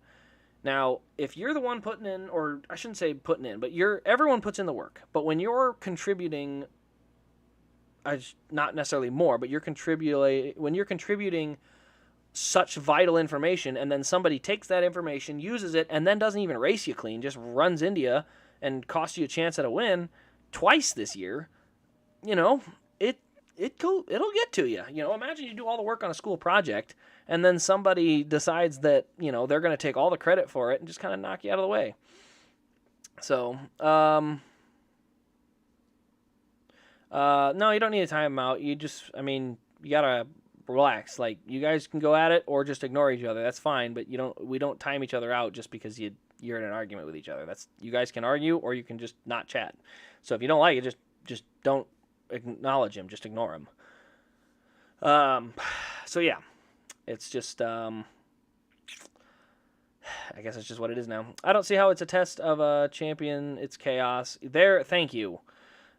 Speaker 1: Now, if you're the one putting in, or I shouldn't say putting in, but everyone puts in the work. But when you're contributing, not necessarily more, but when you're contributing such vital information, and then somebody takes that information, uses it, and then doesn't even race you clean, just runs into you and costs you a chance at a win twice this year, you know, it'll get to you. You know, imagine you do all the work on a school project, and then somebody decides that, you know, they're going to take all the credit for it and just kind of knock you out of the way. So, no, you don't need to time them out. You got to relax. Like, you guys can go at it or just ignore each other. That's fine, but we don't time each other out just because you're in an argument with each other. You guys can argue, or you can just not chat. So if you don't like it, just don't acknowledge him. Just ignore him. So yeah, it's just, I guess it's just what it is now. I don't see how it's a test of a champion. It's chaos. Thank you.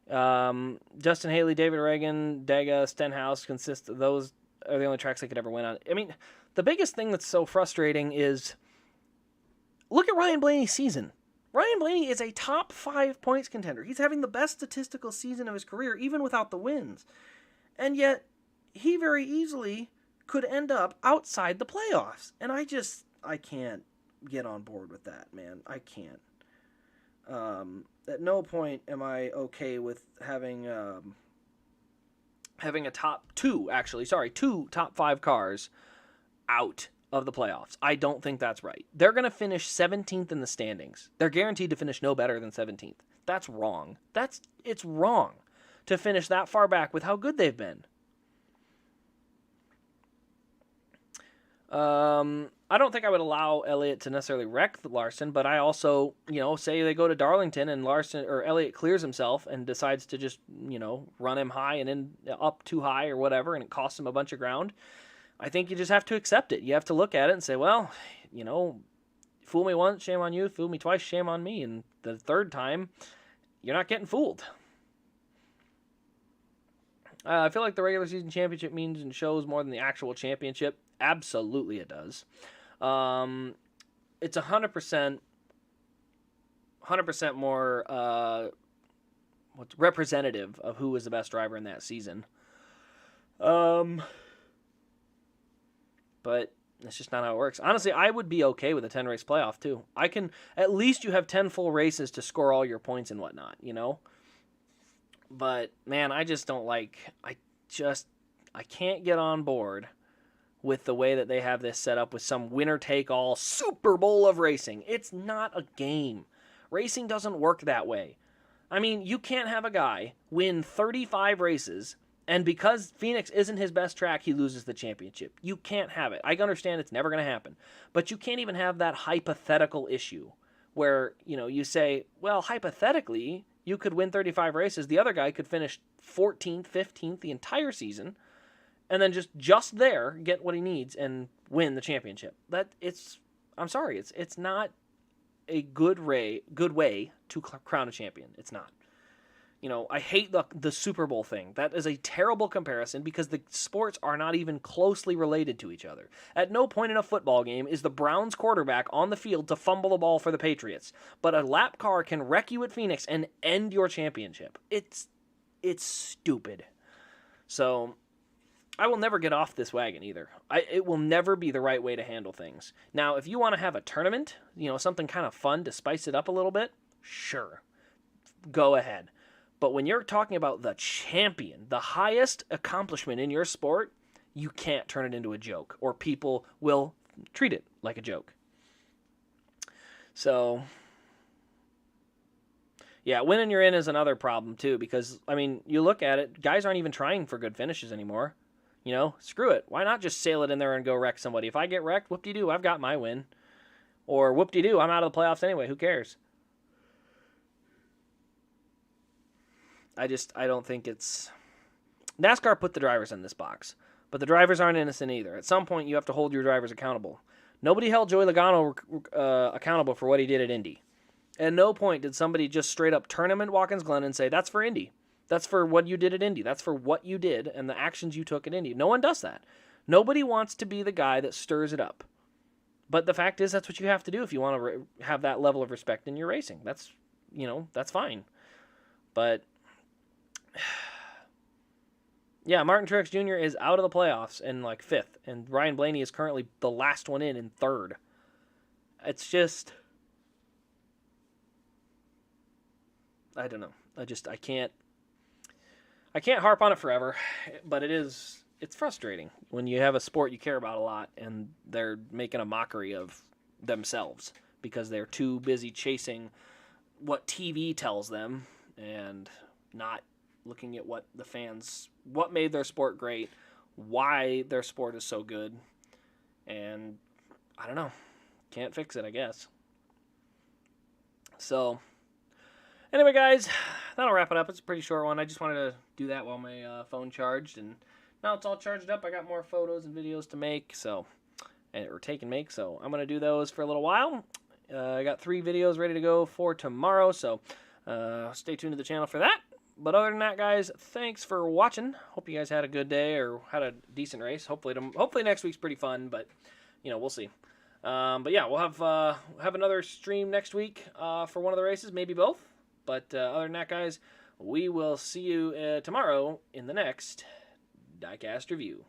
Speaker 1: Justin Haley, David Reagan, Dega, Stenhouse those are the only tracks they could ever win on. I mean, the biggest thing that's so frustrating is, look at Ryan Blaney's season. Ryan Blaney is a top 5 points contender. He's having the best statistical season of his career, even without the wins. And yet, he very easily could end up outside the playoffs. And I can't get on board with that, man. I can't. At no point am I okay with having two top 5 cars out
Speaker 2: of the playoffs. I don't think that's right. They're going to finish 17th in the standings. They're guaranteed to finish no better than 17th. That's wrong. It's wrong to finish that far back with how good they've been. I don't think I would allow Elliott to necessarily wreck Larson, but I also, say they go to Darlington and Elliott clears himself and decides to just, run him high and then up too high or whatever, and it costs him a bunch of ground. I think you just have to accept it. You have to look at it and say, well, fool me once, shame on you. Fool me twice, shame on me. And the third time, you're not getting fooled. I feel like the regular season championship means and shows more than the actual championship. Absolutely it does. It's 100% more what's representative of who was the best driver in that season. But that's just not how it works. Honestly, I would be okay with a 10-race playoff, too. At least you have 10 full races to score all your points and whatnot, But, man, I just don't I can't get on board with the way that they have this set up with some winner-take-all Super Bowl of racing. It's not a game. Racing doesn't work that way. I mean, you can't have a guy win 35 races, and because Phoenix isn't his best track, he loses the championship. You can't have it. I understand it's never going to happen. But you can't even have that hypothetical issue where, you say, well, hypothetically, you could win 35 races. The other guy could finish 14th, 15th the entire season, and then just there get what he needs and win the championship. I'm sorry, it's not a good way to crown a champion. It's not. I hate the Super Bowl thing. That is a terrible comparison because the sports are not even closely related to each other. At no point in a football game is the Browns quarterback on the field to fumble the ball for the Patriots. But a lap car can wreck you at Phoenix and end your championship. It's stupid. So I will never get off this wagon either. It will never be the right way to handle things. Now, if you want to have a tournament, something kind of fun to spice it up a little bit, sure. Go ahead. But when you're talking about the champion, the highest accomplishment in your sport, you can't turn it into a joke, or people will treat it like a joke. So, yeah, winning you're in is another problem too, because, you look at it, guys aren't even trying for good finishes anymore. Screw it. Why not just sail it in there and go wreck somebody? If I get wrecked, whoop-de-doo, I've got my win. Or whoop-de-doo, I'm out of the playoffs anyway. Who cares? I don't think it's... NASCAR put the drivers in this box, but the drivers aren't innocent either. At some point, you have to hold your drivers accountable. Nobody held Joey Logano accountable for what he did at Indy. At no point did somebody just straight up turn him in Watkins Glen and say, that's for Indy. That's for what you did at Indy. That's for what you did and the actions you took at Indy. No one does that. Nobody wants to be the guy that stirs it up. But the fact is, that's what you have to do if you want to have that level of respect in your racing. That's fine. But yeah, Martin Truex Jr. is out of the playoffs in 5th, and Ryan Blaney is currently the last one in 3rd. It's just, I don't know. I can't harp on it forever, but it's frustrating when you have a sport you care about a lot and they're making a mockery of themselves because they're too busy chasing what TV tells them and not looking at what made their sport great, why their sport is so good, and I don't know. Can't fix it, I guess. So, anyway, guys, that'll wrap it up. It's a pretty short one. I just wanted to do that while my phone charged, and now it's all charged up. I got more photos and videos to make, so I'm going to do those for a little while. I got 3 videos ready to go for tomorrow, so stay tuned to the channel for that. But other than that, guys, thanks for watching. Hope you guys had a good day or had a decent race. Hopefully next week's pretty fun, but we'll see. But yeah, we'll have another stream next week for one of the races, maybe both. But other than that, guys, we will see you tomorrow in the next Diecast review.